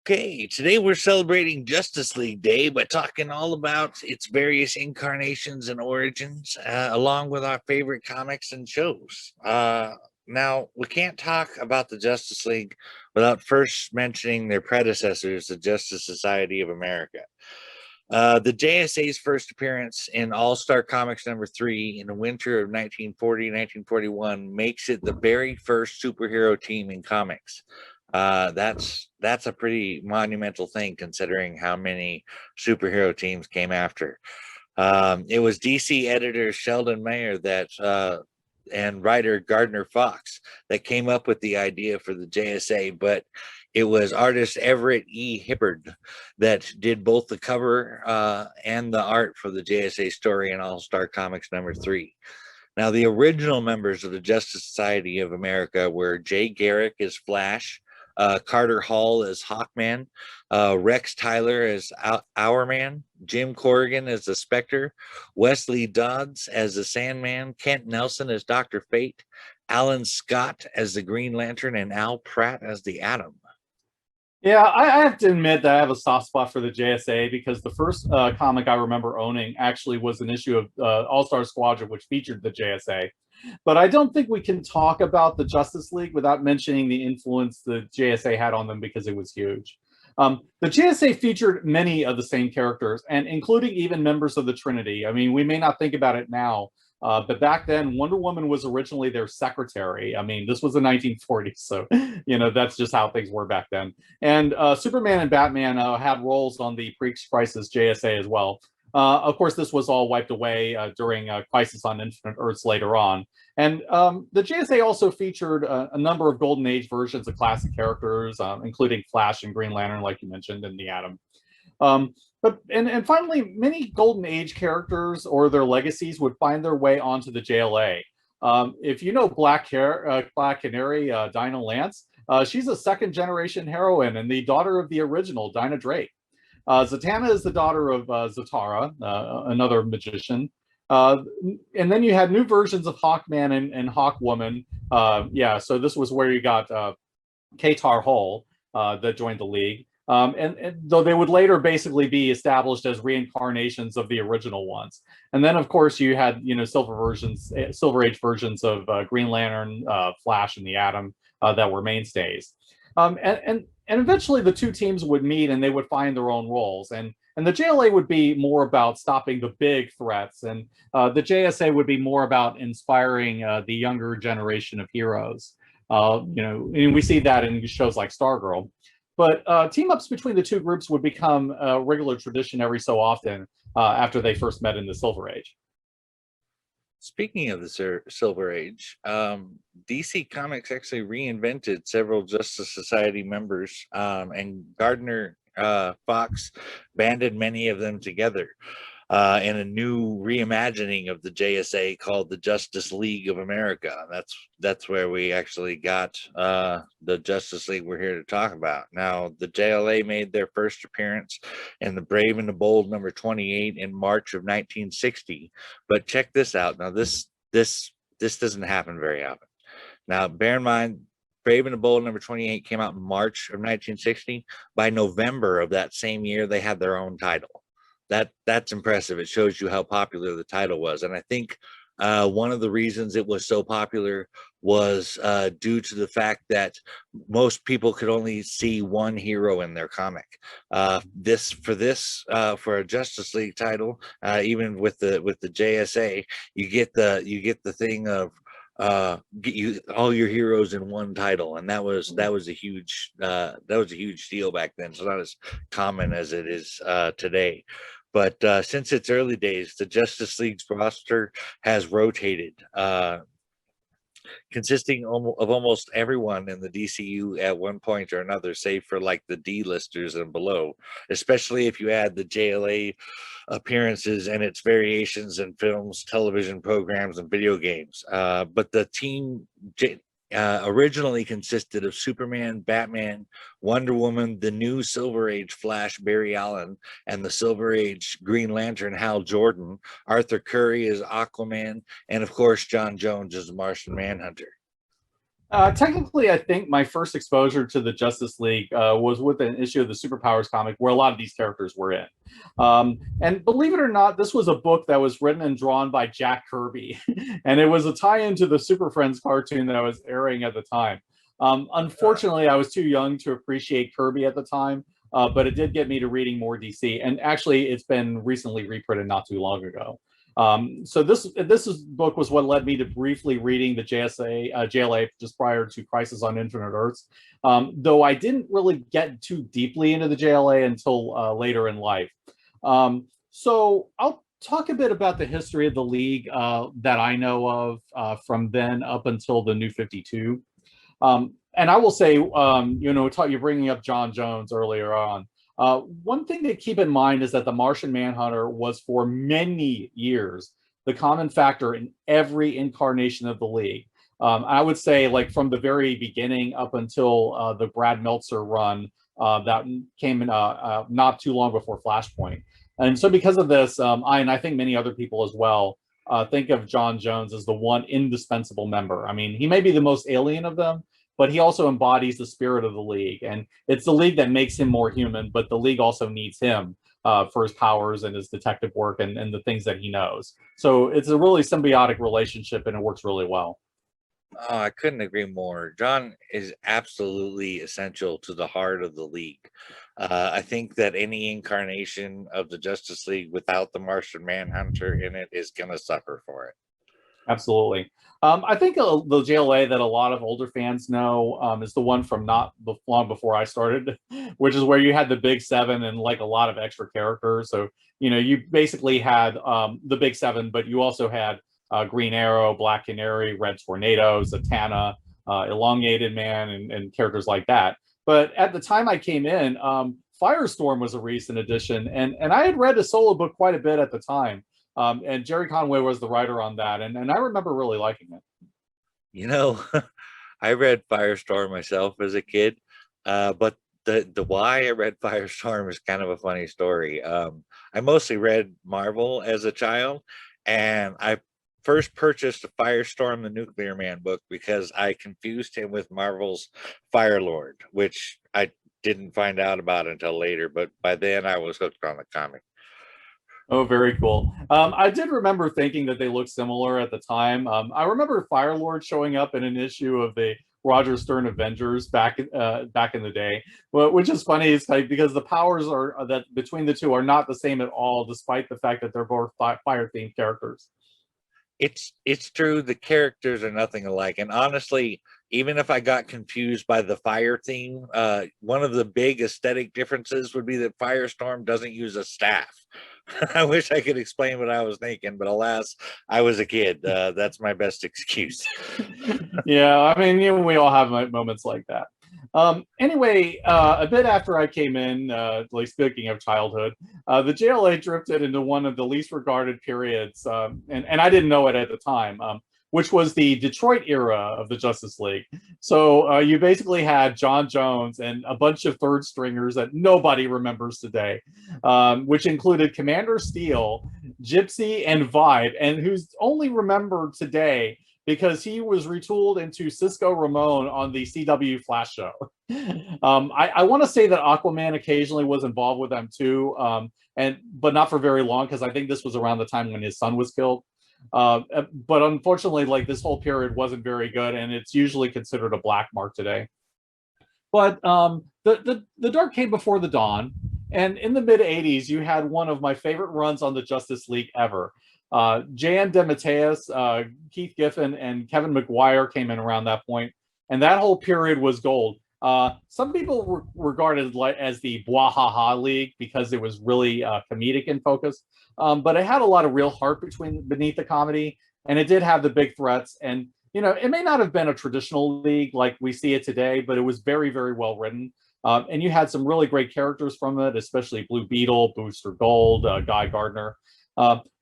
Okay, today we're celebrating Justice League Day by talking all about its various incarnations and origins, along with our favorite comics and shows. Now, we can't talk about the Justice League without first mentioning their predecessors, the Justice Society of America. The JSA's first appearance in All-Star Comics #3 in the winter of 1940-1941 makes it the very first superhero team in comics. That's a pretty monumental thing considering how many superhero teams came after. It was DC editor Sheldon Mayer and writer Gardner Fox that came up with the idea for the JSA, but it was artist Everett E. Hibbard that did both the cover and the art for the JSA story in All-Star Comics #3. Now, the original members of the Justice Society of America were Jay Garrick as Flash, Carter Hall as Hawkman, Rex Tyler as Hourman, Jim Corrigan as the Spectre, Wesley Dodds as the Sandman, Kent Nelson as Dr. Fate, Alan Scott as the Green Lantern, and Al Pratt as the Atom. Yeah, I have to admit that I have a soft spot for the JSA because the first comic I remember owning actually was an issue of All-Star Squadron, which featured the JSA. But I don't think we can talk about the Justice League without mentioning the influence the JSA had on them because it was huge. The JSA featured many of the same characters, and including even members of the Trinity. I mean, we may not think about it now, but back then, Wonder Woman was originally their secretary. I mean, this was the 1940s, so, that's just how things were back then. And Superman and Batman had roles on the pre-Crisis JSA as well. Of course, this was all wiped away during Crisis on Infinite Earths later on. And the JSA also featured a number of Golden Age versions of classic characters, including Flash and Green Lantern, like you mentioned, and the Atom. And finally, many Golden Age characters or their legacies would find their way onto the JLA. If you know Black Canary, Dinah Lance, she's a second-generation heroine and the daughter of the original Dinah Drake. Zatanna is the daughter of Zatara, another magician. And then you had new versions of Hawkman and Hawkwoman. So this was where you got Katar Hall that joined the League. And though they would later basically be established as reincarnations of the original ones. And then, of course, you had, Silver Age versions of Green Lantern, Flash, and the Atom that were mainstays. And eventually the two teams would meet and they would find their own roles. And the JLA would be more about stopping the big threats. And the JSA would be more about inspiring the younger generation of heroes. And we see that in shows like Stargirl. But team-ups between the two groups would become a regular tradition every so often after they first met in the Silver Age. Speaking of the Silver Age, DC Comics actually reinvented several Justice Society members, and Gardner Fox banded many of them together in a new reimagining of the JSA called the Justice League of America. That's where we actually got the Justice League we're here to talk about. Now, the JLA made their first appearance in The Brave and the Bold #28 in March of 1960. But check this out. Now, this doesn't happen very often. Now, bear in mind, Brave and the Bold #28 came out in March of 1960. By November of that same year, they had their own title. That's impressive. It shows you how popular the title was. And I think one of the reasons it was so popular was due to the fact that most people could only see one hero in their comic. For a Justice League title, even with the JSA, you get the thing of all your heroes in one title, and that was a huge deal back then. It's not as common as it is today. But since its early days, the Justice League's roster has rotated, consisting of almost everyone in the DCU at one point or another, save for like the D-listers and below, especially if you add the JLA appearances and its variations in films, television programs, and video games. But the team originally consisted of Superman, Batman, Wonder Woman, the new Silver Age Flash, Barry Allen, and the Silver Age Green Lantern, Hal Jordan, Arthur Curry as Aquaman, and of course, John Jones as the Martian Manhunter. Technically, I think my first exposure to the Justice League was with an issue of the Superpowers comic where a lot of these characters were in. And believe it or not, this was a book that was written and drawn by Jack Kirby. And it was a tie in to the Super Friends cartoon that was airing at the time. Unfortunately, I was too young to appreciate Kirby at the time, but it did get me to reading more DC. And actually, it's been recently reprinted not too long ago. So this book was what led me to briefly reading the JLA just prior to Crisis on Infinite Earths. Though I didn't really get too deeply into the JLA until later in life. So I'll talk a bit about the history of the League that I know of from then up until the New 52. And I will say, you're bringing up John Jones earlier on. One thing to keep in mind is that the Martian Manhunter was for many years the common factor in every incarnation of the League. I would say, like from the very beginning up until the Brad Meltzer run that came in not too long before Flashpoint. And so, because of this, I think many other people as well think of John Jones as the one indispensable member. I mean, he may be the most alien of them, but he also embodies the spirit of the League. And it's the League that makes him more human, but the League also needs him for his powers and his detective work and the things that he knows. So it's a really symbiotic relationship, and it works really well. Oh, I couldn't agree more. John is absolutely essential to the heart of the League. I think that any incarnation of the Justice League without the Martian Manhunter in it is going to suffer for it. Absolutely. I think the JLA that a lot of older fans know is the one from not long before I started, which is where you had the Big Seven and like a lot of extra characters. So, you basically had the Big Seven, but you also had Green Arrow, Black Canary, Red Tornado, Zatanna, Elongated Man, and characters like that. But at the time I came in, Firestorm was a recent addition, and I had read a solo book quite a bit at the time. And Jerry Conway was the writer on that, and I remember really liking it. I read Firestorm myself as a kid, but the why I read Firestorm is kind of a funny story. I mostly read Marvel as a child, and I first purchased a Firestorm the Nuclear Man book because I confused him with Marvel's Firelord, which I didn't find out about until later, but by then I was hooked on the comic. Oh, very cool. I did remember thinking that they looked similar at the time. I remember Firelord showing up in an issue of the Roger Stern Avengers back in the day, which is funny, because the powers are that between the two are not the same at all, despite the fact that they're both fire themed characters. It's true, the characters are nothing alike, and honestly, even if I got confused by the fire theme, one of the big aesthetic differences would be that Firestorm doesn't use a staff. I wish I could explain what I was thinking, but alas, I was a kid. That's my best excuse. Yeah, I mean, we all have moments like that. Anyway, a bit after I came in, like speaking of childhood, the JLA drifted into one of the least regarded periods, and I didn't know it at the time, which was the Detroit era of the Justice League. So you basically had John Jones and a bunch of third stringers that nobody remembers today, which included Commander Steel, Gypsy, and Vibe, and who's only remembered today because he was retooled into Cisco Ramon on the CW Flash show. I want to say that Aquaman occasionally was involved with them too, but not for very long, because I think this was around the time when his son was killed. But unfortunately, like, this whole period wasn't very good, and it's usually considered a black mark today. But the dark came before the dawn, and in the mid 80s, you had one of my favorite runs on the Justice League ever. J.M. DeMatteis, Keith Giffen, and Kevin McGuire came in around that point, and that whole period was gold. Some people regard it as the Bwahaha League because it was really comedic in focus, but it had a lot of real heart beneath the comedy, and it did have the big threats. And it may not have been a traditional league like we see it today, but it was very, very well written. And you had some really great characters from it, especially Blue Beetle, Booster Gold, Guy Gardner.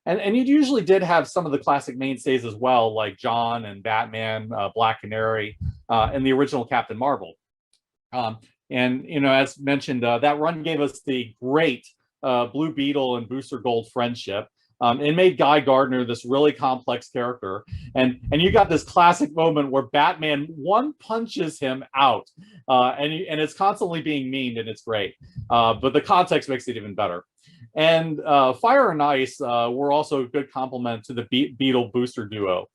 And you usually did have some of the classic mainstays as well, like John and Batman, Black Canary, and the original Captain Marvel. And as mentioned, that run gave us the great Blue Beetle and Booster Gold friendship. It made Guy Gardner this really complex character, and you got this classic moment where Batman one punches him out, and it's constantly being memed, and it's great. But the context makes it even better. And Fire and Ice were also a good complement to the Beetle Booster duo.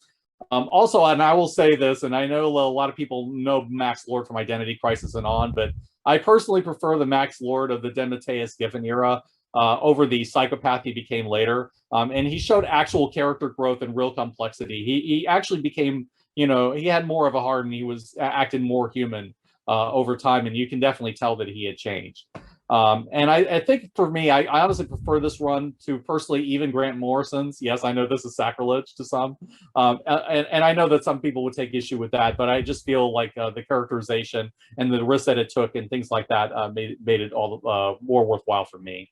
Also, and I will say this, and I know a lot of people know Max Lord from Identity Crisis and on, but I personally prefer the Max Lord of the DeMatteis Giffen era over the psychopath he became later. And he showed actual character growth and real complexity. He actually became, he had more of a heart, and he was acting more human over time, and you can definitely tell that he had changed. And I think for me, I honestly prefer this run to personally even Grant Morrison's. Yes, I know this is sacrilege to some, and I know that some people would take issue with that, but I just feel like the characterization and the risk that it took and things like that made it all more worthwhile for me.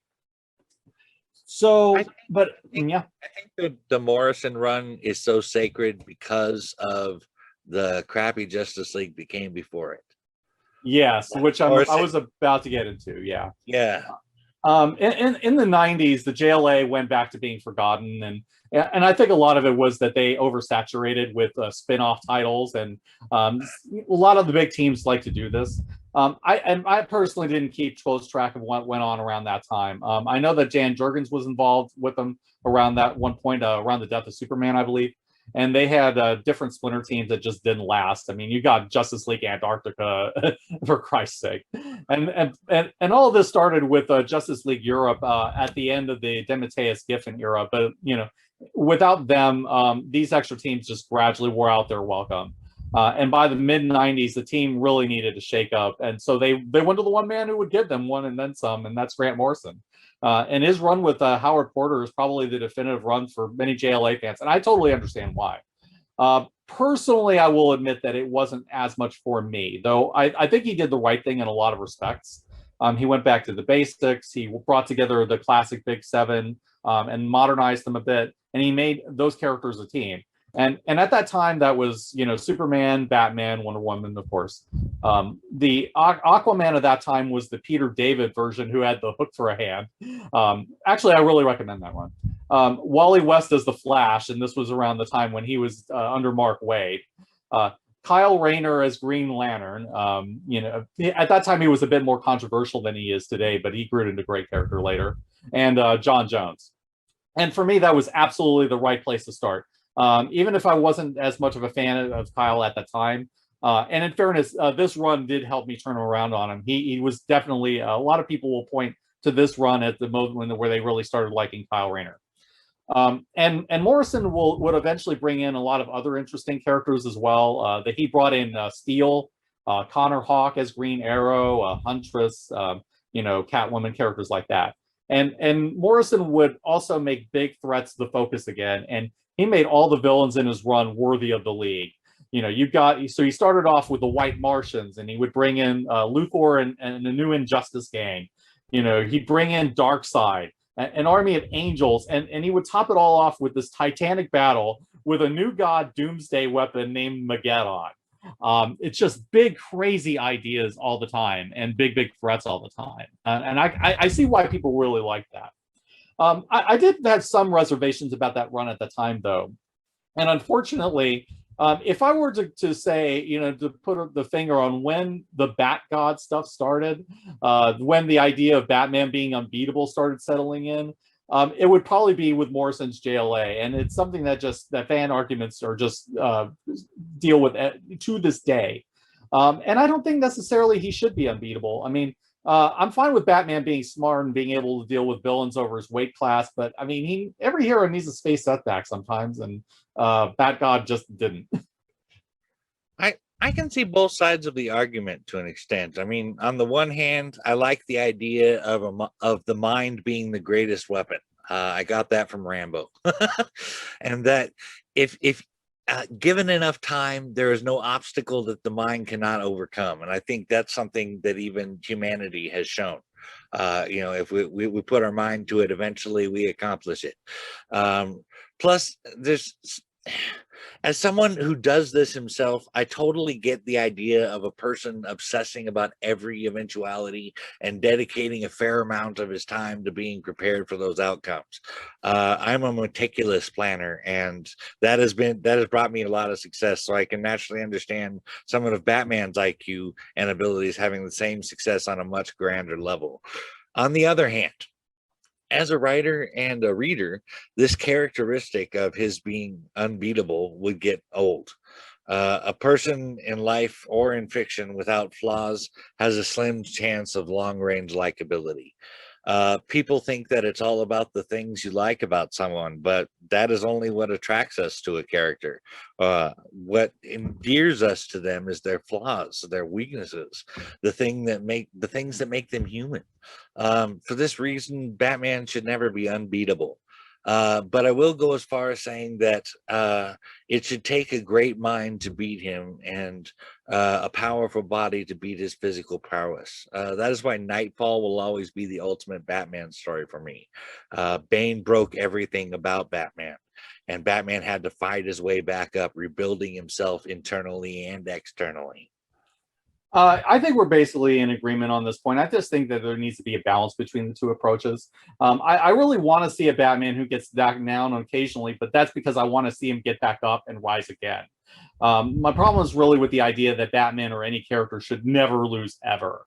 So, I think the Morrison run is so sacred because of the crappy Justice League that came before it. Yes, which I was about to get into. Yeah. In the 90s, the JLA went back to being forgotten, and I think a lot of it was that they oversaturated with spin-off titles, and a lot of the big teams like to do this. I personally didn't keep close track of what went on around that time. I know that Jan Jurgens was involved with them around that one point, around the death of Superman, I believe. And they had different splinter teams that just didn't last. I mean, you got Justice League Antarctica, for Christ's sake, and all of this started with Justice League Europe at the end of the DeMatteis Giffen era. But without them, these extra teams just gradually wore out their welcome. And by the mid '90s, the team really needed to shake up, and so they went to the one man who would give them one and then some, and that's Grant Morrison. And his run with Howard Porter is probably the definitive run for many JLA fans, and I totally understand why. Personally, I will admit that it wasn't as much for me, though I think he did the right thing in a lot of respects. He went back to the basics. He brought together the classic Big Seven and modernized them a bit, and he made those characters a team. And at that time, that was Superman, Batman, Wonder Woman, of course. The Aquaman of that time was the Peter David version, who had the hook for a hand. Actually, I really recommend that one. Wally West as the Flash, and this was around the time when he was under Mark Waid. Kyle Rayner as Green Lantern. At that time he was a bit more controversial than he is today, but he grew into a great character later. And John Jones. And for me, that was absolutely the right place to start. Even if I wasn't as much of a fan of Kyle at the time. And in fairness, this run did help me turn around on him. He was definitely, a lot of people will point to this run at the moment where they really started liking Kyle Rayner. And Morrison would eventually bring in a lot of other interesting characters as well. That he brought in Steel, Connor Hawke as Green Arrow, Huntress, Catwoman, characters like that. And Morrison would also make big threats the focus again, and he made all the villains in his run worthy of the League. So he started off with the White Martians, and he would bring in Luthor and the New Injustice Gang. He'd bring in Darkseid, an army of angels, and he would top it all off with this titanic battle with a new god doomsday weapon named Mageddon. It's just big, crazy ideas all the time, and big threats all the time. And I see why people really like that. I did have some reservations about that run at the time, though. And unfortunately, if I were to say, to put the finger on when the Bat God stuff started, when the idea of Batman being unbeatable started settling in, it would probably be with Morrison's JLA. And it's something that fan arguments are just deal with to this day. And I don't think necessarily he should be unbeatable. I mean, I'm fine with Batman being smart and being able to deal with villains over his weight class, but I mean, every hero needs a space setback sometimes, and Bat God just didn't. I can see both sides of the argument to an extent. I mean, on the one hand, I like the idea of the mind being the greatest weapon. I got that from Rambo, and that if given enough time, there is no obstacle that the mind cannot overcome. And I think that's something that even humanity has shown. If we put our mind to it, eventually we accomplish it. Plus, there's as someone who does this himself, I totally get the idea of a person obsessing about every eventuality and dedicating a fair amount of his time to being prepared for those outcomes. I'm a meticulous planner, and that has brought me a lot of success. So I can naturally understand someone of Batman's IQ and abilities having the same success on a much grander level. On the other hand, as a writer and a reader, this characteristic of his being unbeatable would get old. A person in life or in fiction without flaws has a slim chance of long range likability. People think that it's all about the things you like about someone, but that is only what attracts us to a character. What endears us to them is their flaws, their weaknesses, the things that make them human. For this reason, Batman should never be unbeatable. But I will go as far as saying that it should take a great mind to beat him and a powerful body to beat his physical prowess. That is why Nightfall will always be the ultimate Batman story for me. Bane broke everything about Batman, and Batman had to fight his way back up, rebuilding himself internally and externally. I think we're basically in agreement on this point. I just think that there needs to be a balance between the two approaches. I really want to see a Batman who gets knocked down occasionally, but that's because I want to see him get back up and rise again. My problem is really with the idea that Batman or any character should never lose ever.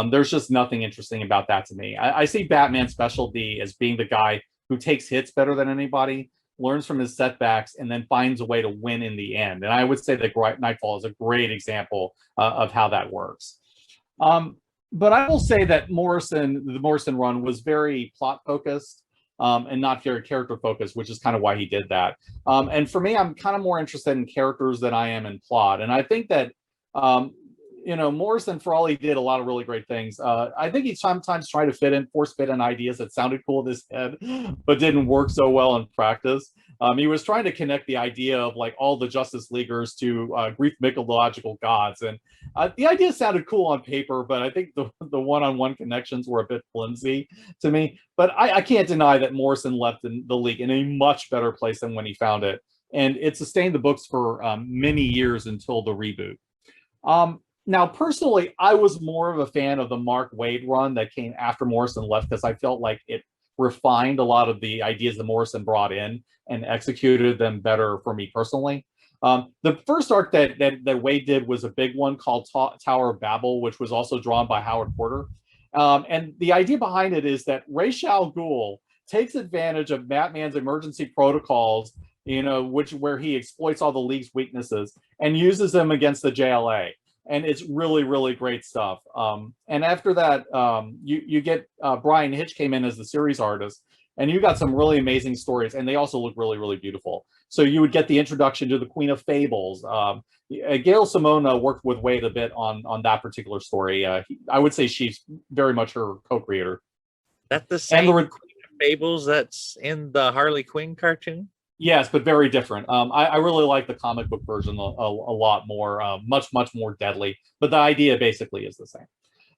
There's just nothing interesting about that to me. I see Batman's specialty as being the guy who takes hits better than anybody, learns from his setbacks, and then finds a way to win in the end. And I would say that Nightfall is a great example of how that works. But I will say that the Morrison run was very plot focused and not very character focused, which is kind of why he did that. And for me, I'm kind of more interested in characters than I am in plot. And I think that Morrison, for all he did a lot of really great things, I think he sometimes tried to force fit in ideas that sounded cool in his head, but didn't work so well in practice. He was trying to connect the idea of like all the Justice Leaguers to Greek mythological gods. And the idea sounded cool on paper, but I think the one-on-one connections were a bit flimsy to me. But I can't deny that Morrison left the league in a much better place than when he found it. And it sustained the books for many years until the reboot. Now, personally, I was more of a fan of the Mark Waid run that came after Morrison left because I felt like it refined a lot of the ideas that Morrison brought in and executed them better for me personally. The first arc that Waid did was a big one called Tower of Babel, which was also drawn by Howard Porter. And the idea behind it is that Ra's al Ghul takes advantage of Batman's emergency protocols, where he exploits all the League's weaknesses and uses them against the JLA. And it's really, really great stuff. And after that, you get Brian Hitch came in as the series artist, and you got some really amazing stories, and they also look really, really beautiful. So you would get the introduction to the Queen of Fables. Gail Simone worked with Waid a bit on that particular story. I would say she's very much her co-creator. That's the same Queen of Fables that's in the Harley Quinn cartoon? Yes, but very different. I really like the comic book version a lot more, much more deadly. But the idea basically is the same.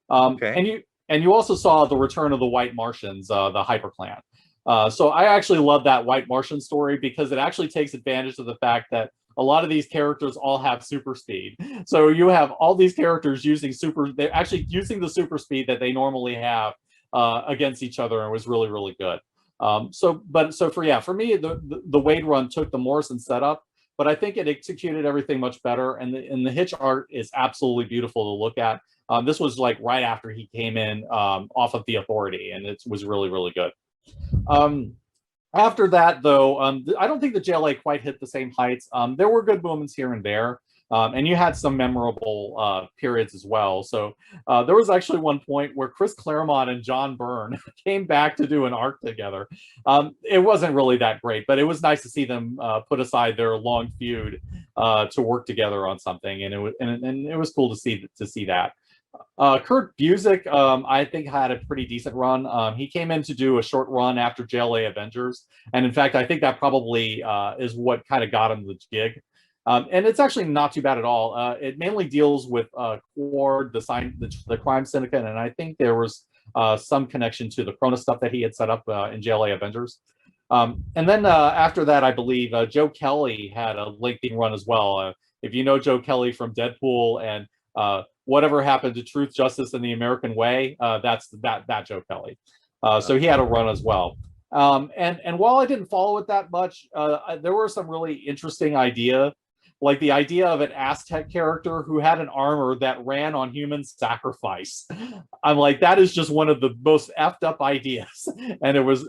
Okay. And you also saw the return of the White Martians, the Hyper Clan. So I actually love that White Martian story because it actually takes advantage of the fact that a lot of these characters all have super speed. So you have all these characters they're actually using the super speed that they normally have against each other, and it was really, really good. For me, the Waid run took the Morrison setup, but I think it executed everything much better. And the Hitch art is absolutely beautiful to look at. This was like right after he came in off of the Authority, and it was really, really good. After that, though, I don't think the JLA quite hit the same heights. There were good moments here and there. And you had some memorable periods as well. So there was actually one point where Chris Claremont and John Byrne came back to do an arc together. It wasn't really that great, but it was nice to see them put aside their long feud to work together on something, and it was cool to see that. Kurt Busiek, I think, had a pretty decent run. He came in to do a short run after JLA Avengers, and in fact, I think that probably is what kind of got him the gig. And it's actually not too bad at all. It mainly deals with Quard, the crime syndicate, and I think there was some connection to the Cronus stuff that he had set up in JLA Avengers. And then after that, I believe Joe Kelly had a lengthy run as well. If you know Joe Kelly from Deadpool and Whatever Happened to Truth, Justice, and the American Way, that's that Joe Kelly. So he had a run as well. And while I didn't follow it that much, there were some really interesting ideas, like the idea of an Aztec character who had an armor that ran on human sacrifice. I'm like, that is just one of the most effed up ideas, and it was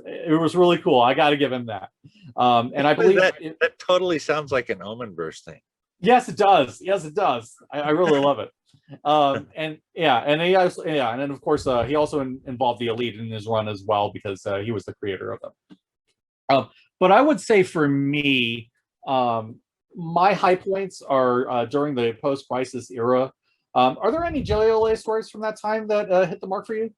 really cool. I got to give him that. And I believe that totally sounds like an Omen verse thing. Yes, it does. Yes, it does. I really love it. And yeah, and he also, yeah, and then of course he also involved the Elite in his run as well because he was the creator of them. But I would say for me, my high points are during the post-crisis era. Are there any JLA stories from that time that hit the mark for you?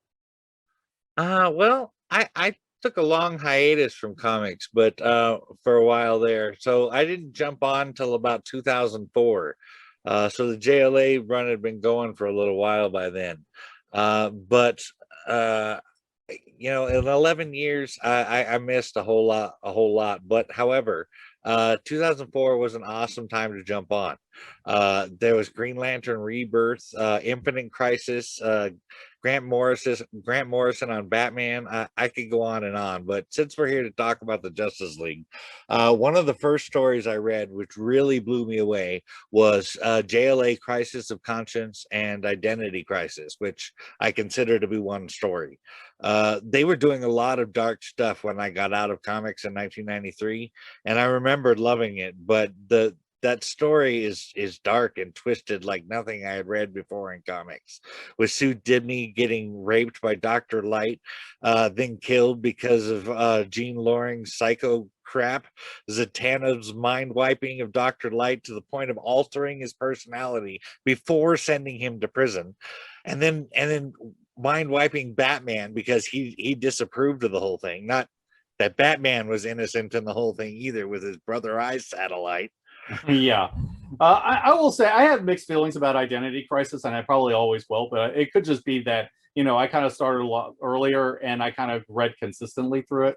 Well, I took a long hiatus from comics, but for a while there, so I didn't jump on till about 2004. So the JLA run had been going for a little while by then, but you know, in 11 years, I missed a whole lot. But however, 2004 was an awesome time to jump on. There was Green Lantern Rebirth, Infinite Crisis, Grant Morrison on Batman. I could go on and on, but since we're here to talk about the Justice League, one of the first stories I read, which really blew me away, was JLA Crisis of Conscience and Identity Crisis, which I consider to be one story. They were doing a lot of dark stuff when I got out of comics in 1993, and I remembered loving it, but that story is dark and twisted like nothing I had read before in comics, with Sue Dibney getting raped by Dr. Light, then killed because of Jean Loring's psycho crap, Zatanna's mind wiping of Dr. Light to the point of altering his personality before sending him to prison, and then mind wiping Batman because he disapproved of the whole thing. Not that Batman was innocent in the whole thing either, with his Brother Eye satellite. Yeah. I will say I have mixed feelings about Identity Crisis, and I probably always will, but it could just be that, you know, I kind of started a lot earlier and I kind of read consistently through it.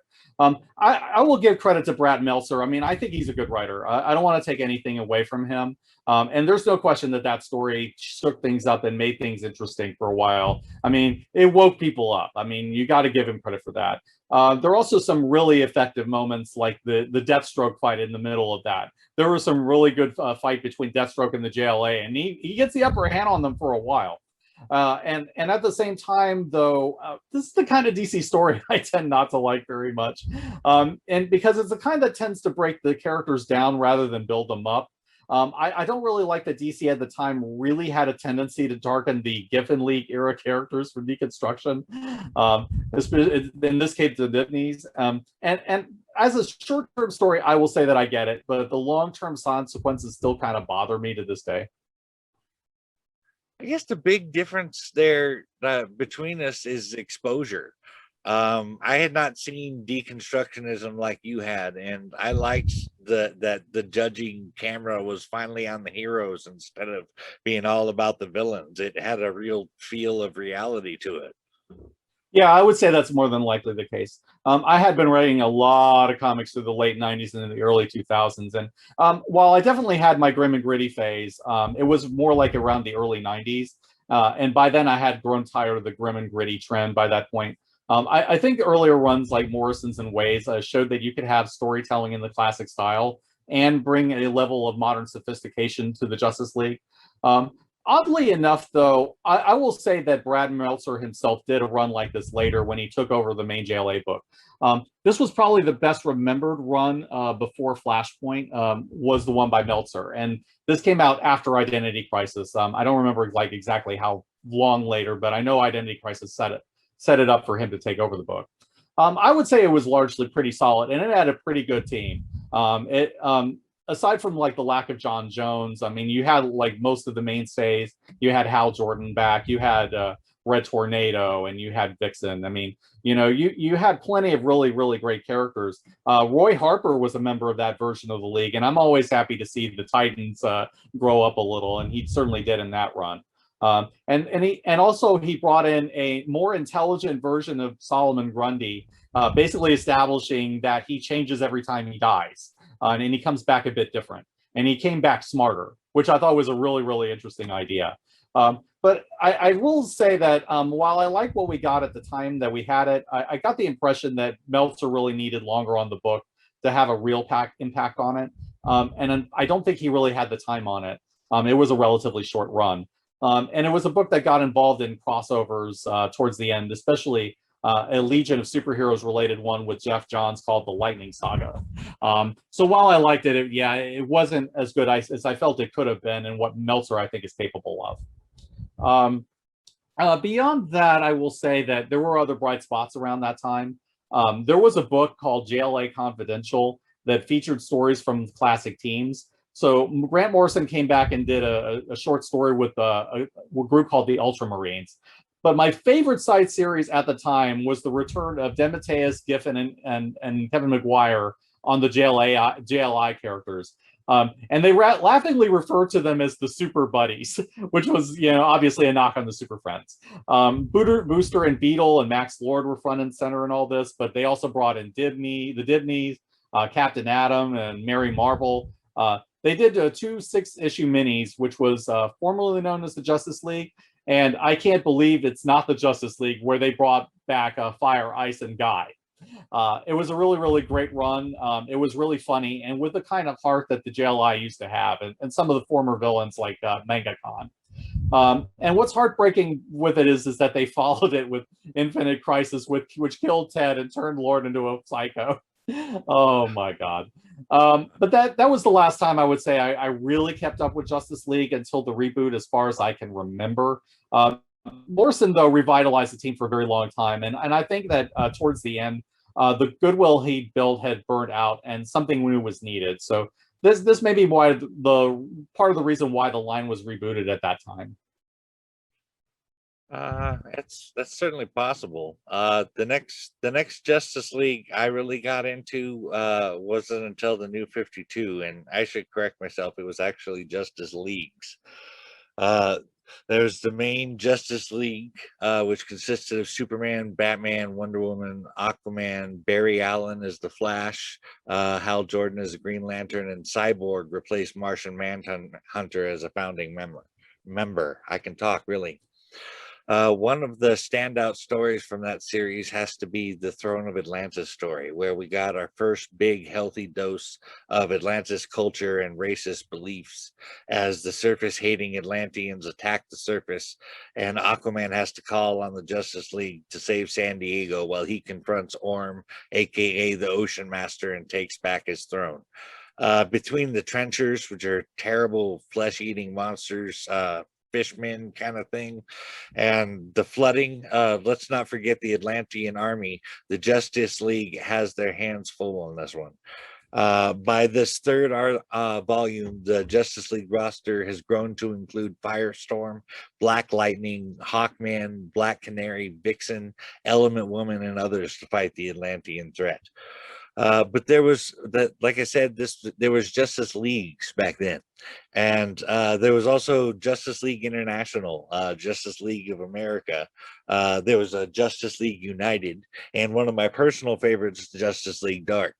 I will give credit to Brad Meltzer. I mean, I think he's a good writer. I don't want to take anything away from him. And there's no question that story shook things up and made things interesting for a while. I mean, it woke people up. I mean, you got to give him credit for that. There are also some really effective moments, like the Deathstroke fight in the middle of that. There was some really good fight between Deathstroke and the JLA, and he gets the upper hand on them for a while. And at the same time, though, this is the kind of DC story I tend not to like very much, and because it's the kind that tends to break the characters down rather than build them up. I don't really like that DC at the time really had a tendency to darken the Giffen League era characters for deconstruction. In this case, the Dibneys. And as a short-term story, I will say that I get it, but the long-term consequences still kind of bother me to this day. I guess the big difference there between us is exposure. I had not seen deconstructionism like you had, and I liked that the judging camera was finally on the heroes instead of being all about the villains. It had a real feel of reality to it. Yeah, I would say that's more than likely the case. I had been writing a lot of comics through the late 90s and in the early 2000s. And while I definitely had my grim and gritty phase, it was more like around the early 90s. And by then I had grown tired of the grim and gritty trend by that point. I think earlier runs like Morrison's and Ways showed that you could have storytelling in the classic style and bring a level of modern sophistication to the Justice League. Oddly enough, though, I will say that Brad Meltzer himself did a run like this later when he took over the main JLA book. This was probably the best remembered run before Flashpoint was the one by Meltzer. And this came out after Identity Crisis. I don't remember like exactly how long later, but I know Identity Crisis set it up for him to take over the book. I would say it was largely pretty solid, and it had a pretty good team. Aside from like the lack of John Jones, I mean, you had like most of the mainstays. You had Hal Jordan back. You had Red Tornado, and you had Vixen. I mean, you know, you had plenty of really, really great characters. Roy Harper was a member of that version of the league, and I'm always happy to see the Titans grow up a little, and he certainly did in that run. And also he brought in a more intelligent version of Solomon Grundy, basically establishing that he changes every time he dies, and he comes back a bit different. And he came back smarter, which I thought was a really, really interesting idea. But I will say that while I like what we got at the time that we had it, I got the impression that Meltzer really needed longer on the book to have a real impact on it. And I don't think he really had the time on it. It was a relatively short run. And it was a book that got involved in crossovers towards the end, especially a Legion of Superheroes related one with Jeff Johns called The Lightning Saga. So while I liked it, it wasn't as good as I felt it could have been, and what Meltzer, I think, is capable of. Beyond that, I will say that there were other bright spots around that time. There was a book called JLA Confidential that featured stories from classic teams. So Grant Morrison came back and did a short story with a group called the Ultramarines. But my favorite side series at the time was the return of DeMatteis, Giffen, and Kevin McGuire on the JLI characters. And they laughingly referred to them as the Super Buddies, which was, obviously a knock on the Super Friends. Booster and Beetle and Max Lord were front and center in all this, but they also brought in the Dibneys, Captain Atom, and Mary Marvel. They did 2 6-issue minis, which was formerly known as the Justice League. And I can't believe it's not the Justice League, where they brought back Fire, Ice, and Guy. It was a really, really great run. It was really funny, and with the kind of heart that the JLI used to have, and some of the former villains like MangaCon. And what's heartbreaking with it is that they followed it with Infinite Crisis, which killed Ted and turned Lord into a psycho. Oh my God. But that was the last time I would say I really kept up with Justice League until the reboot, as far as I can remember. Morrison, though, revitalized the team for a very long time, and I think that towards the end, the goodwill he built had burnt out, and something new was needed. So this may be why the part of the reason why the line was rebooted at that time. That's certainly possible. The next Justice League I really got into wasn't until the New 52, and I should correct myself, it was actually Justice Leagues. There's the main Justice League, which consisted of Superman, Batman, Wonder Woman, Aquaman, Barry Allen as the Flash, Hal Jordan as the Green Lantern, and Cyborg replaced Martian Manhunter as a founding member. I can talk, really. One of the standout stories from that series has to be the Throne of Atlantis story, where we got our first big, healthy dose of Atlantis culture and racist beliefs as the surface-hating Atlanteans attack the surface, and Aquaman has to call on the Justice League to save San Diego while he confronts Orm, aka the Ocean Master, and takes back his throne. Between the Trenchers, which are terrible flesh-eating monsters, fishmen kind of thing, and the flooding, let's not forget the Atlantean army. The Justice League has their hands full on this one. By this third volume, the Justice League roster has grown to include Firestorm, Black Lightning, Hawkman, Black Canary, Vixen, Element Woman, and others to fight the Atlantean threat. But there was that, like I said, there was Justice Leagues back then, and there was also Justice League International, Justice League of America. There was a Justice League United, and one of my personal favorites, Justice League Dark.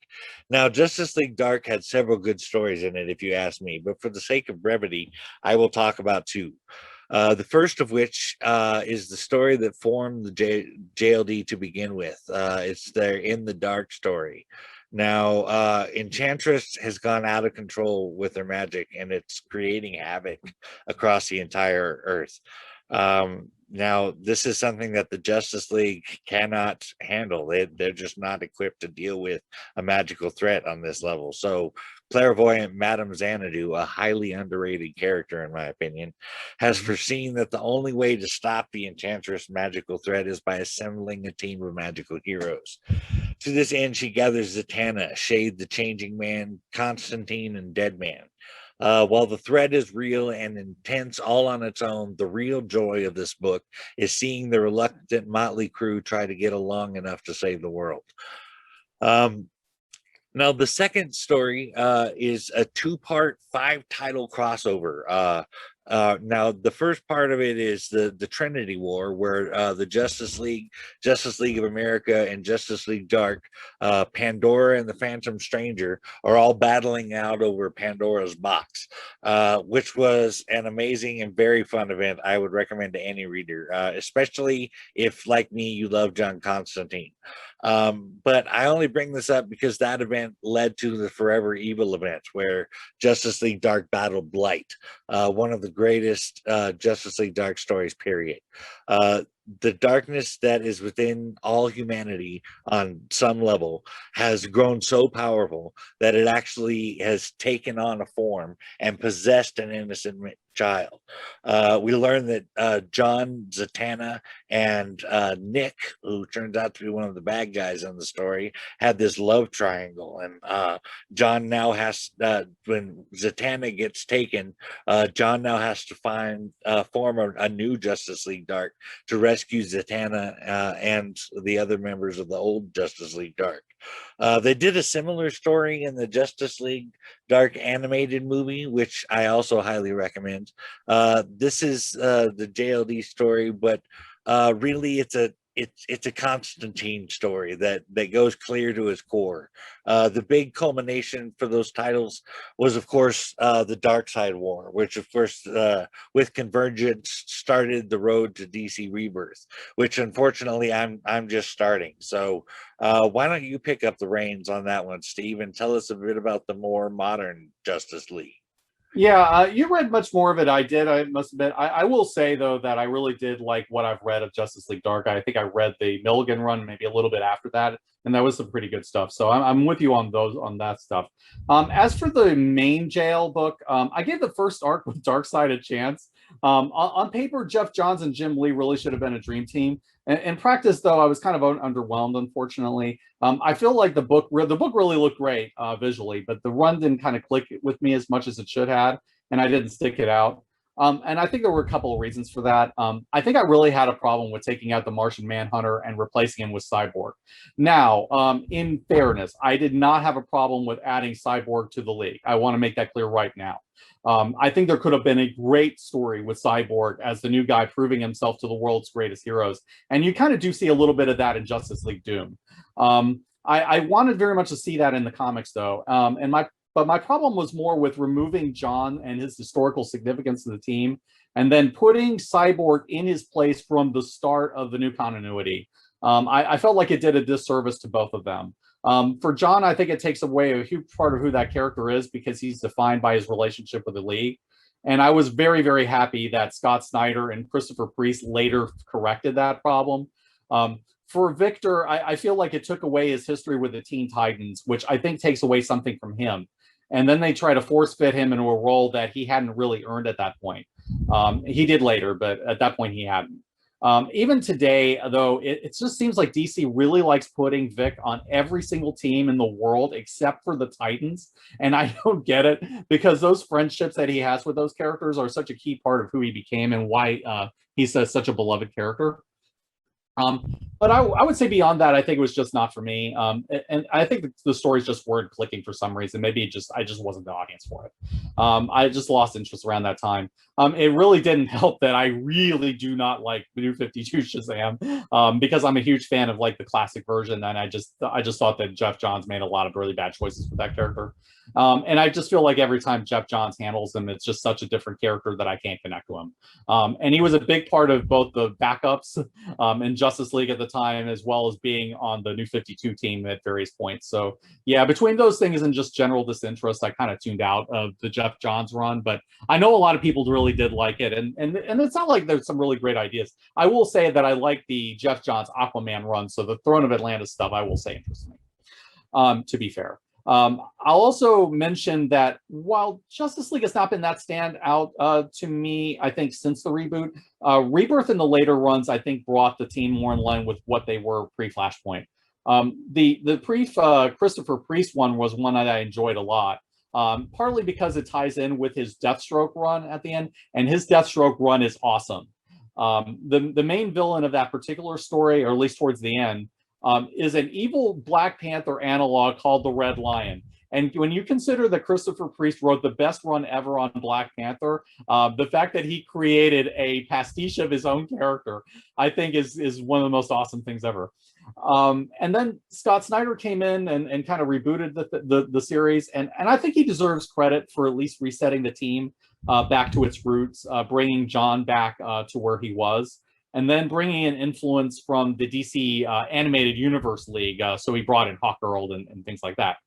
Now, Justice League Dark had several good stories in it, if you ask me, but for the sake of brevity, I will talk about 2. The first of which is the story that formed the JLD to begin with. It's their In the Dark story. Now, Enchantress has gone out of control with her magic, and it's creating havoc across the entire Earth. Now, this is something that the Justice League cannot handle. They're just not equipped to deal with a magical threat on this level. So clairvoyant Madame Xanadu, a highly underrated character in my opinion, has foreseen that the only way to stop the Enchantress magical threat is by assembling a team of magical heroes. To this end, she gathers Zatanna, Shade the Changing Man, Constantine, and Deadman. While the threat is real and intense all on its own, the real joy of this book is seeing the reluctant motley crew try to get along enough to save the world. Now, the second story is a 2-part, 5-title crossover Now, the first part of it is the Trinity War, where the Justice League of America, and Justice League Dark, Pandora and the Phantom Stranger are all battling out over Pandora's box, which was an amazing and very fun event. I would recommend to any reader, especially if, like me, you love John Constantine. But I only bring this up because that event led to the Forever Evil event, where Justice League Dark battled Blight, one of the greatest Justice League Dark stories, period. The darkness that is within all humanity on some level has grown so powerful that it actually has taken on a form and possessed an innocent child. We learn that John, Zatanna, and Nick, who turns out to be one of the bad guys in the story, had this love triangle. And John now has, when Zatanna gets taken, John now has to form a new Justice League Dark to rescue Zatanna and the other members of the old Justice League Dark. They did a similar story in the Justice League Dark animated movie, which I also highly recommend. This is the JLD story, but really it's a Constantine story that goes clear to his core. The big culmination for those titles was, of course, the Dark Side War, which, of course, with Convergence, started the road to DC Rebirth, which unfortunately I'm just starting. So why don't you pick up the reins on that one, Steve, and tell us a bit about the more modern Justice League? Yeah, you read much more of it. I did. I must admit. I will say though that I really did like what I've read of Justice League Dark. I think I read the Milligan run maybe a little bit after that, and that was some pretty good stuff. So I'm with you on that stuff. As for the main jail book, I gave the first arc with Darkseid a chance. On paper, Jeff Johns and Jim Lee really should have been a dream team. In practice, though, I was kind of underwhelmed, unfortunately. I feel like the book really looked great visually, but the run didn't kind of click with me as much as it should have, and I didn't stick it out. And I think there were a couple of reasons for that. I think I really had a problem with taking out the Martian Manhunter and replacing him with Cyborg. Now, in fairness, I did not have a problem with adding Cyborg to the league. I want to make that clear right now. I think there could have been a great story with Cyborg as the new guy proving himself to the world's greatest heroes. And you kind of do see a little bit of that in Justice League Doom. I wanted very much to see that in the comics, though. But my problem was more with removing John and his historical significance to the team, and then putting Cyborg in his place from the start of the new continuity. I felt like it did a disservice to both of them. For John, I think it takes away a huge part of who that character is because he's defined by his relationship with the League. And I was very, very happy that Scott Snyder and Christopher Priest later corrected that problem. For Victor, I feel like it took away his history with the Teen Titans, which I think takes away something from him. And then they try to force fit him into a role that he hadn't really earned at that point. He did later, but at that point he hadn't. Even today, though, it just seems like DC really likes putting Vic on every single team in the world except for the Titans. And I don't get it because those friendships that he has with those characters are such a key part of who he became and why he's such a beloved character. But I would say beyond that, I think it was just not for me. And I think the stories just weren't clicking for some reason. Maybe I just wasn't the audience for it. I just lost interest around that time. It really didn't help that I really do not like the New 52 Shazam because I'm a huge fan of like the classic version, and I just thought that Jeff Johns made a lot of really bad choices with that character. And I just feel like every time Jeff Johns handles him, it's just such a different character that I can't connect to him. And he was a big part of both the backups in Justice League at the time, as well as being on the New 52 team at various points. So yeah, between those things and just general disinterest, I kind of tuned out of the Jeff Johns run. But I know a lot of people really did like it, and it's not like there's some really great ideas. I will say that I like the Jeff Johns Aquaman run, so the Throne of Atlantis stuff I will say interests me. To be fair. I'll also mention that while Justice League has not been that standout to me, I think since the reboot, Rebirth in the later runs, I think brought the team more in line with what they were pre-Flashpoint. The Christopher Priest one was one that I enjoyed a lot, partly because it ties in with his Deathstroke run at the end, and his Deathstroke run is awesome. The main villain of that particular story, or at least towards the end, is an evil Black Panther analog called the Red Lion. And when you consider that Christopher Priest wrote the best run ever on Black Panther, the fact that he created a pastiche of his own character, I think is one of the most awesome things ever. And then Scott Snyder came in and kind of rebooted the series, and I think he deserves credit for at least resetting the team back to its roots, bringing John back to where he was, and then bringing in influence from the DC Animated Universe League. So he brought in Hawkgirl and things like that,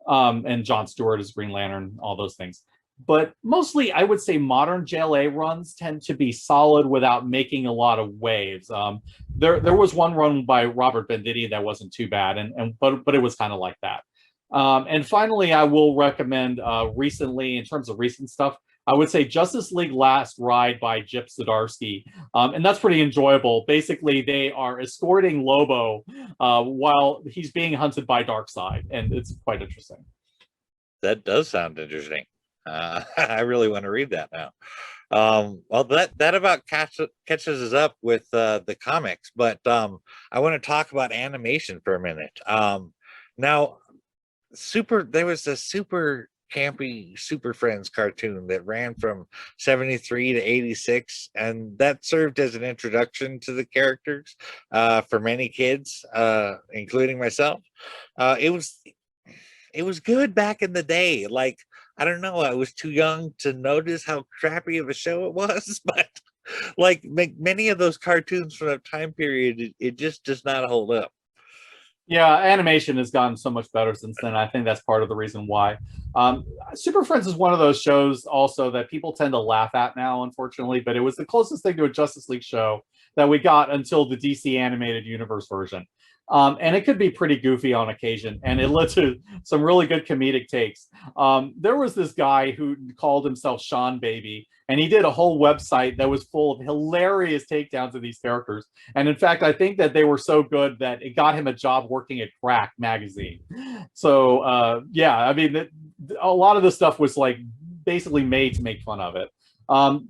and John Stewart as Green Lantern, all those things. But mostly, I would say modern JLA runs tend to be solid without making a lot of waves. There was one run by Robert Venditti that wasn't too bad, but it was kind of like that. And finally, I will recommend recently, in terms of recent stuff, I would say Justice League Last Ride by Jip Zdarsky. And that's pretty enjoyable. Basically, they are escorting Lobo while he's being hunted by Darkseid, and it's quite interesting. That does sound interesting. I really want to read that now. Well, that about catches us up with the comics, but I want to talk about animation for a minute. Now, there was a super campy Super Friends cartoon that ran from 73 to 86, and that served as an introduction to the characters for many kids, including myself. It was good back in the day. Like, I don't know, I was too young to notice how crappy of a show it was, but like many of those cartoons from that time period, it just does not hold up. Yeah, animation has gotten so much better since then. I think that's part of the reason why. Super Friends is one of those shows also that people tend to laugh at now, unfortunately, but it was the closest thing to a Justice League show that we got until the DC Animated Universe version. And it could be pretty goofy on occasion, and it led to some really good comedic takes. There was this guy who called himself Sean Baby, and he did a whole website that was full of hilarious takedowns of these characters. And in fact, I think that they were so good that it got him a job working at Crack magazine. So yeah, I mean, a lot of the stuff was like basically made to make fun of it.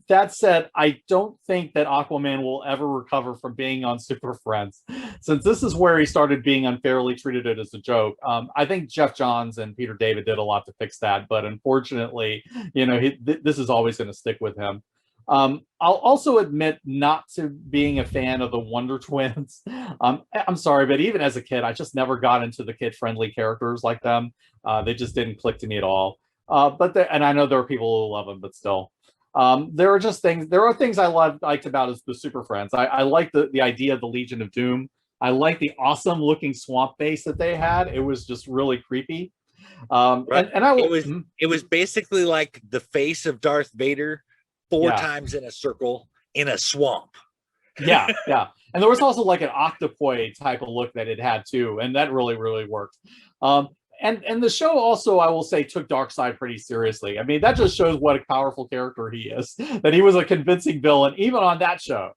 That said, I don't think that Aquaman will ever recover from being on Super Friends, since this is where he started being unfairly treated as a joke. I think Jeff Johns and Peter David did a lot to fix that, but unfortunately, you know, this is always going to stick with him. I'll also admit not to being a fan of the Wonder Twins. I'm sorry, but even as a kid, I just never got into the kid-friendly characters like them. They just didn't click to me at all. And I know there are people who love them, but still. There are things I liked about the Super Friends. I like the idea of the Legion of Doom. I like the awesome looking swamp base that they had. It was just really creepy. Right. It was basically like the face of Darth Vader four times in a circle in a swamp. Yeah. And there was also like an octopoid type of look that it had too, and that really, really worked. And the show also, I will say, took Darkseid pretty seriously. I mean, that just shows what a powerful character he is, that he was a convincing villain, even on that show.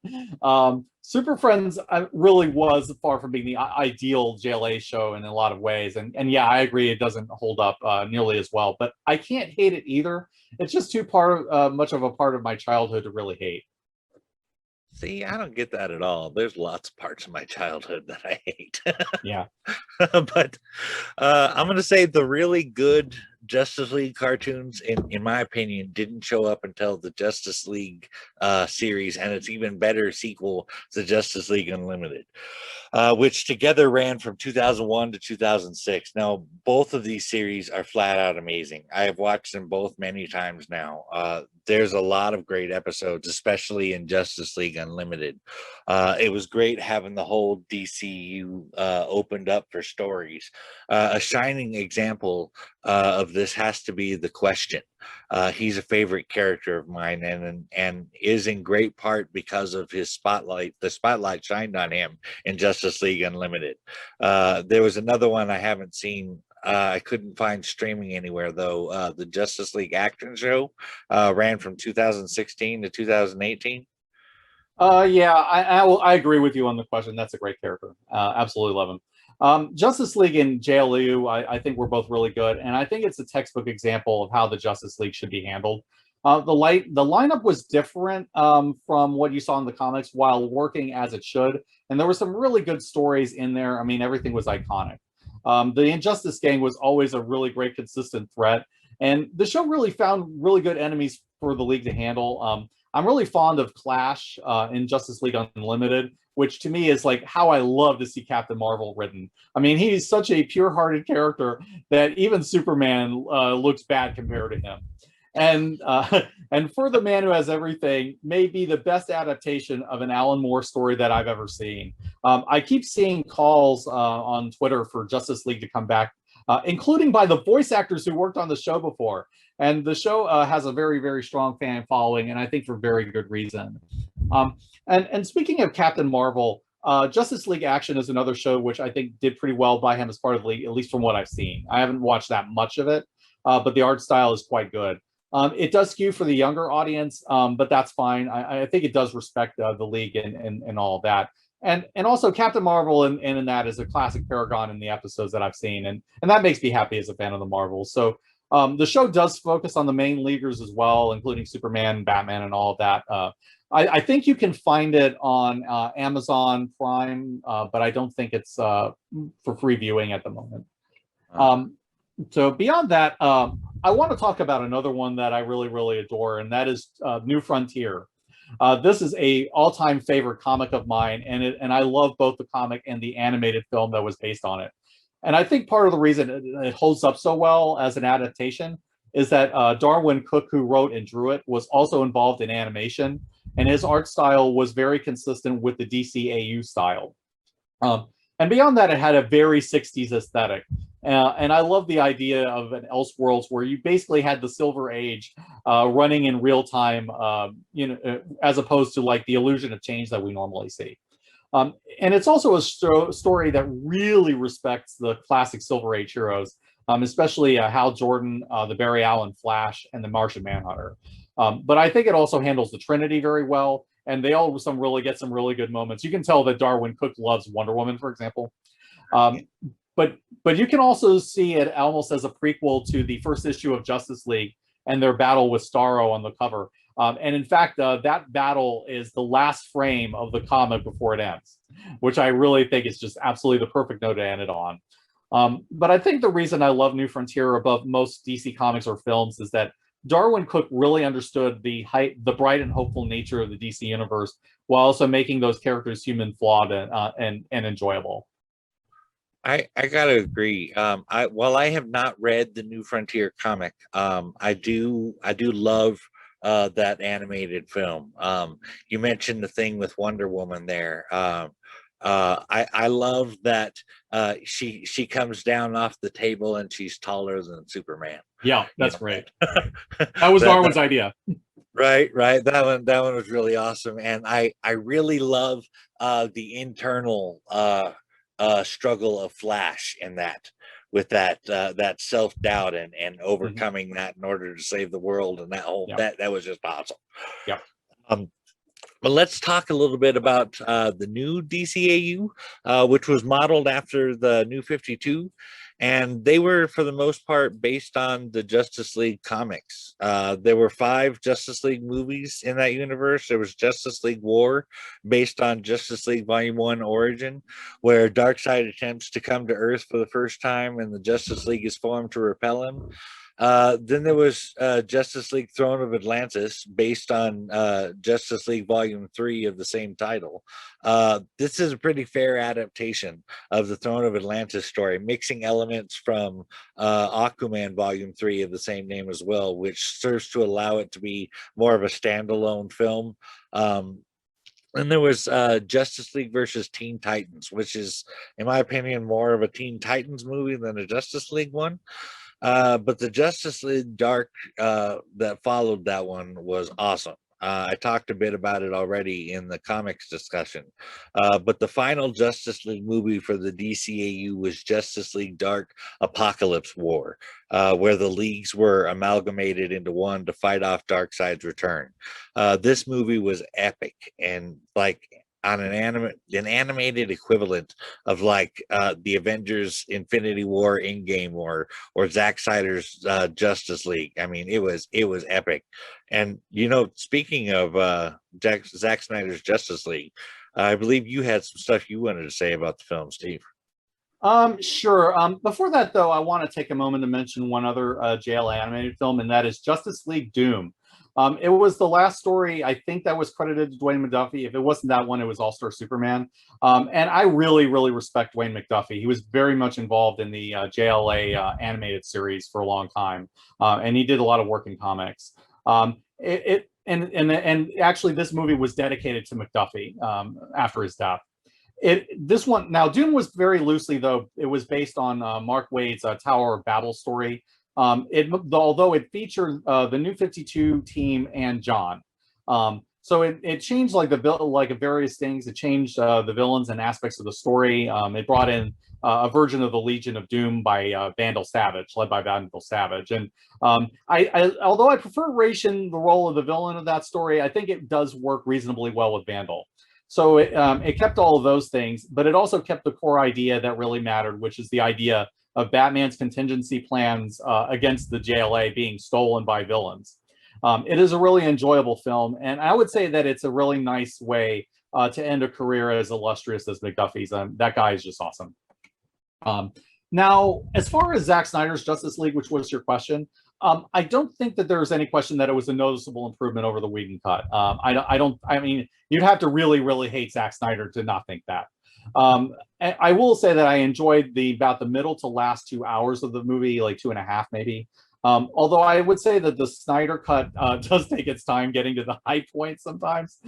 Super Friends really was far from being the ideal JLA show in a lot of ways. And yeah, I agree, it doesn't hold up nearly as well. But I can't hate it either. It's just too much of a part of my childhood to really hate. See, I don't get that at all. There's lots of parts of my childhood that I hate. Yeah. But I'm going to say the really good Justice League cartoons, in my opinion, didn't show up until the Justice League series and its even better sequel, the Justice League Unlimited, which together ran from 2001 to 2006. Now, both of these series are flat out amazing. I have watched them both many times now. There's a lot of great episodes, especially in Justice League Unlimited. It was great having the whole DCU opened up for stories. A shining example of this has to be the Question. He's a favorite character of mine, and is in great part because of his spotlight. The spotlight shined on him in Justice League Unlimited. There was another one I haven't seen. I couldn't find streaming anywhere though. The Justice League Action Show ran from 2016 to 2018. Yeah, I agree with you on the Question. That's a great character. Absolutely love him. Justice League and JLU, I think we're both really good, and I think it's a textbook example of how the Justice League should be handled. The lineup was different from what you saw in the comics while working as it should, and there were some really good stories in there. I mean, everything was iconic. The Injustice Gang was always a really great, consistent threat, and the show really found really good enemies for the League to handle. I'm really fond of Clash in Justice League Unlimited, which to me is like how I love to see Captain Marvel written. I mean, he's such a pure-hearted character that even Superman looks bad compared to him. And and For the Man Who Has Everything may be the best adaptation of an Alan Moore story that I've ever seen. I keep seeing calls on Twitter for Justice League to come back, including by the voice actors who worked on the show before. And the show has a very, very strong fan following, and I think for very good reason. And speaking of Captain Marvel, Justice League Action is another show which I think did pretty well by him as part of the league, at least from what I've seen. I haven't watched that much of it, but the art style is quite good. It does skew for the younger audience, but that's fine. I think it does respect the league and all of that. And also Captain Marvel in that is a classic paragon in the episodes that I've seen, and that makes me happy as a fan of the Marvel. So the show does focus on the main leaguers as well, including Superman, Batman, and all of that. I think you can find it on Amazon Prime, but I don't think it's for free viewing at the moment. So beyond that, I want to talk about another one that I really, really adore, and that is New Frontier. This is a all-time favorite comic of mine, and I love both the comic and the animated film that was based on it. And I think part of the reason it holds up so well as an adaptation is that Darwin Cook, who wrote and drew it, was also involved in animation, and his art style was very consistent with the DCAU style. And beyond that, it had a very 60s aesthetic. And I love the idea of an Elseworlds where you basically had the Silver Age running in real time, as opposed to like the illusion of change that we normally see. And it's also a story that really respects the classic Silver Age heroes, especially Hal Jordan, the Barry Allen Flash, and the Martian Manhunter. But I think it also handles the Trinity very well, and they all get some really good moments. You can tell that Darwin Cook loves Wonder Woman, for example. But you can also see it almost as a prequel to the first issue of Justice League and their battle with Starro on the cover. And in fact, that battle is the last frame of the comic before it ends, which I really think is just absolutely the perfect note to end it on. But I think the reason I love New Frontier above most DC comics or films is that Darwin Cook really understood the bright and hopeful nature of the DC universe, while also making those characters human, flawed, and enjoyable. I gotta agree. While I have not read the New Frontier comic, I do love that animated film. You mentioned the thing with Wonder Woman there. I love that she comes down off the table and she's taller than Superman. Yeah, that's great. That was Darwin's idea. Right. That one was really awesome, and I really love the internal struggle of Flash in that, with that self-doubt and overcoming that in order to save the world, and that whole that was just awesome. Yeah. But let's talk a little bit about the new DCAU, which was modeled after the New 52. And they were, for the most part, based on the Justice League comics. There were 5 Justice League movies in that universe. There was Justice League War, based on Justice League Volume 1 Origin, where Darkseid attempts to come to Earth for the first time, and the Justice League is formed to repel him. Then there was Justice League Throne of Atlantis, based on Justice League Volume 3 of the same title. This is a pretty fair adaptation of the Throne of Atlantis story, mixing elements from Aquaman Volume 3 of the same name as well, which serves to allow it to be more of a standalone film. And there was Justice League versus Teen Titans, which is, in my opinion, more of a Teen Titans movie than a Justice League one. But the Justice League Dark that followed that one was awesome. I talked a bit about it already in the comics discussion. But the final Justice League movie for the DCAU was Justice League Dark Apocalypse War, where the leagues were amalgamated into one to fight off Darkseid's return. This movie was epic, and like on an animated equivalent of like the Avengers Infinity War Endgame or Zack Snyder's Justice League. I mean, it was epic. And speaking of Zack Snyder's Justice League, I believe you had some stuff you wanted to say about the film, Steve. Sure. Before that, though, I want to take a moment to mention one other JLA animated film, and that is Justice League Doom. It was the last story I think that was credited to Dwayne McDuffie. If it wasn't that one, it was All Star Superman. And I really, really respect Dwayne McDuffie. He was very much involved in the JLA animated series for a long time, and he did a lot of work in comics. And actually, this movie was dedicated to McDuffie after his death. This one now, Doom was very loosely, though it was based on Mark Waid's Tower of Babel story. Although it featured the New 52 team and John. So it changed like various things. It changed the villains and aspects of the story. It brought in a version of the Legion of Doom by Vandal Savage, led by Vandal Savage. And although I prefer Ration, the role of the villain of that story, I think it does work reasonably well with Vandal. So it kept all of those things, but it also kept the core idea that really mattered, which is the idea of Batman's contingency plans against the JLA being stolen by villains. It is a really enjoyable film, and I would say that it's a really nice way to end a career as illustrious as McDuffie's. That guy is just awesome. Now, as far as Zack Snyder's Justice League, which was your question, I don't think that there's any question that it was a noticeable improvement over the Whedon cut. I mean, you'd have to really, really hate Zack Snyder to not think that. I will say that I enjoyed about the middle to last 2 hours of the movie, like 2.5 maybe. Although I would say that the Snyder cut does take its time getting to the high points sometimes.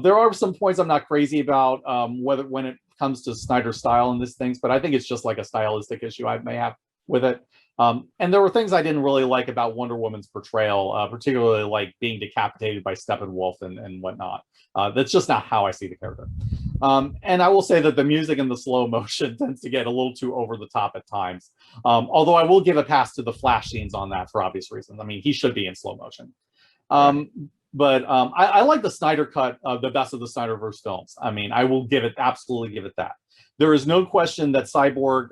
There are some points I'm not crazy about when it comes to Snyder's style and these things, but I think it's just like a stylistic issue I may have with it. And there were things I didn't really like about Wonder Woman's portrayal, particularly like being decapitated by Steppenwolf and whatnot. That's just not how I see the character. And I will say that the music and the slow motion tends to get a little too over the top at times. Although I will give a pass to the Flash scenes on that for obvious reasons. I mean, he should be in slow motion. But I like the Snyder cut of the best of the Snyderverse films. I mean, I will absolutely give it that. There is no question that Cyborg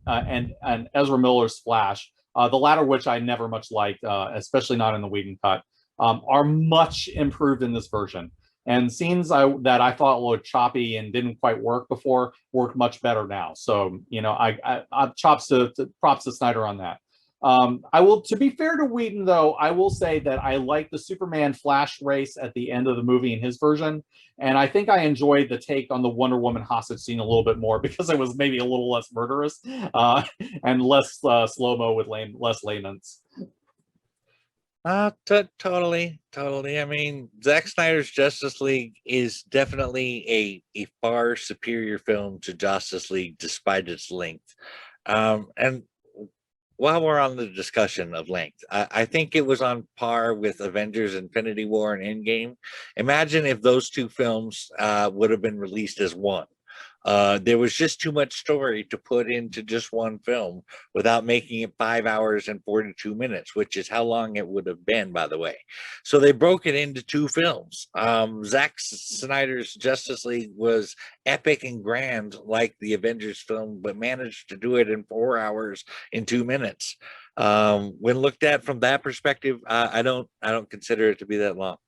and Ezra Miller's Flash, the latter which I never much liked, especially not in the Whedon cut, are much improved in this version. And scenes that I thought were choppy and didn't quite work before work much better now. So, you know, I props to Snyder on that. To be fair to Whedon, though, I will say that I like the Superman Flash race at the end of the movie in his version. And I think I enjoyed the take on the Wonder Woman hostage scene a little bit more because it was maybe a little less murderous and less slow-mo with less layman's. Totally. I mean, Zack Snyder's Justice League is definitely a far superior film to Justice League despite its length. And while we're on the discussion of length, I think it was on par with Avengers Infinity War and Endgame. Imagine if those two films would have been released as one. There was just too much story to put into just one film without making it 5 hours and 42 minutes, which is how long it would have been, by the way. So they broke it into two films. Zack Snyder's Justice League was epic and grand like the Avengers film, but managed to do it in 4 hours and 2 minutes. When looked at from that perspective, I don't consider it to be that long.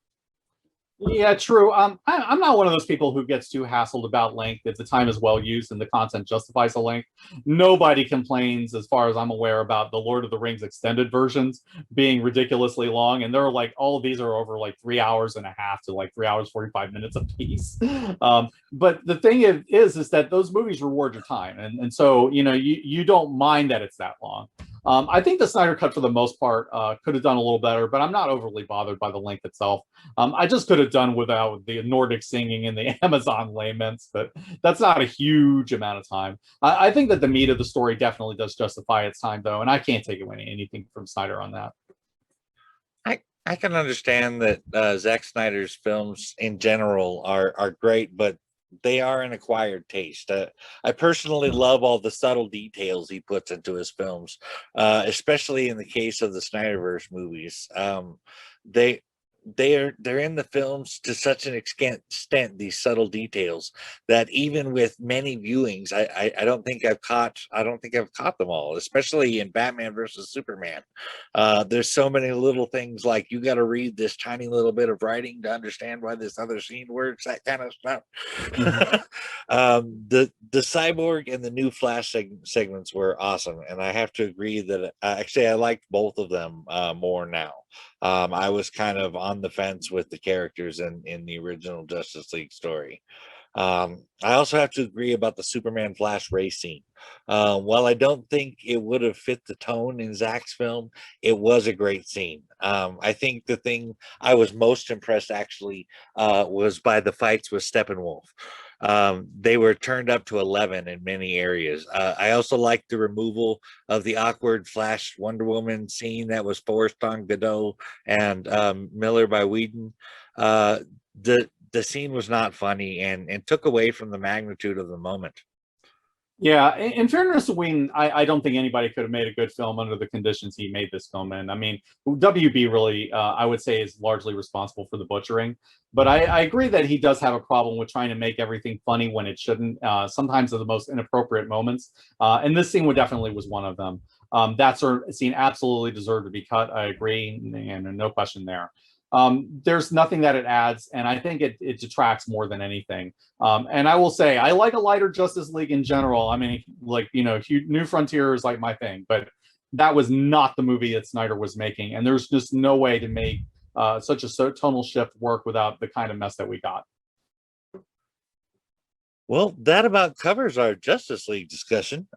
Yeah, true. I'm not one of those people who gets too hassled about length if the time is well used and the content justifies the length. Nobody complains, as far as I'm aware, about the Lord of the Rings extended versions being ridiculously long, and they're like all of these are over like 3 hours and a half to like 3 hours 45 minutes a piece. But the thing is that those movies reward your time, and so you don't mind that it's that long. I think the Snyder cut, for the most part, could have done a little better, but I'm not overly bothered by the length itself. I just could have done without the Nordic singing and the Amazon laments, but that's not a huge amount of time. I think that the meat of the story definitely does justify its time, though, and I can't take away anything from Snyder on that. I can understand that Zack Snyder's films in general are great, but they are an acquired taste. I personally love all the subtle details he puts into his films, especially in the case of the Snyderverse movies. they're in the films to such an extent, these subtle details, that even with many viewings, I don't think I've caught them all, especially in Batman versus Superman. There's so many little things, like you got to read this tiny little bit of writing to understand why this other scene works, that kind of stuff. Mhm. The Cyborg and the new Flash segments were awesome, and I have to agree that actually I liked both of them more now. I was kind of on the fence with the characters in the original Justice League story. I also have to agree about the Superman Flash race scene. While I don't think it would have fit the tone in Zack's film, it was a great scene. I think the thing I was most impressed actually was by the fights with Steppenwolf. They were turned up to 11 in many areas. I also liked the removal of the awkward Flash Wonder Woman scene that was forced on Godot and Miller by Whedon. The scene was not funny and took away from the magnitude of the moment. Yeah, in fairness to Whedon, I don't think anybody could have made a good film under the conditions he made this film in. I mean, WB really, I would say, is largely responsible for the butchering. But I agree that he does have a problem with trying to make everything funny when it shouldn't. Sometimes at the most inappropriate moments, and this scene definitely was one of them. That sort of scene absolutely deserved to be cut. I agree, and no question there. There's nothing that it adds, and I think it detracts more than anything. And I will say, I like a lighter Justice League in general. I mean, like, New Frontier is like my thing, but that was not the movie that Snyder was making, and there's just no way to make such a tonal shift work without the kind of mess that we got. Well, that about covers our Justice League discussion.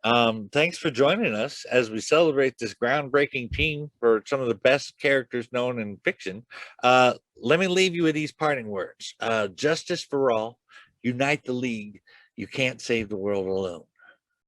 Thanks for joining us as we celebrate this groundbreaking team for some of the best characters known in fiction. Let me leave you with these parting words. Justice for all, unite the league. You can't save the world alone.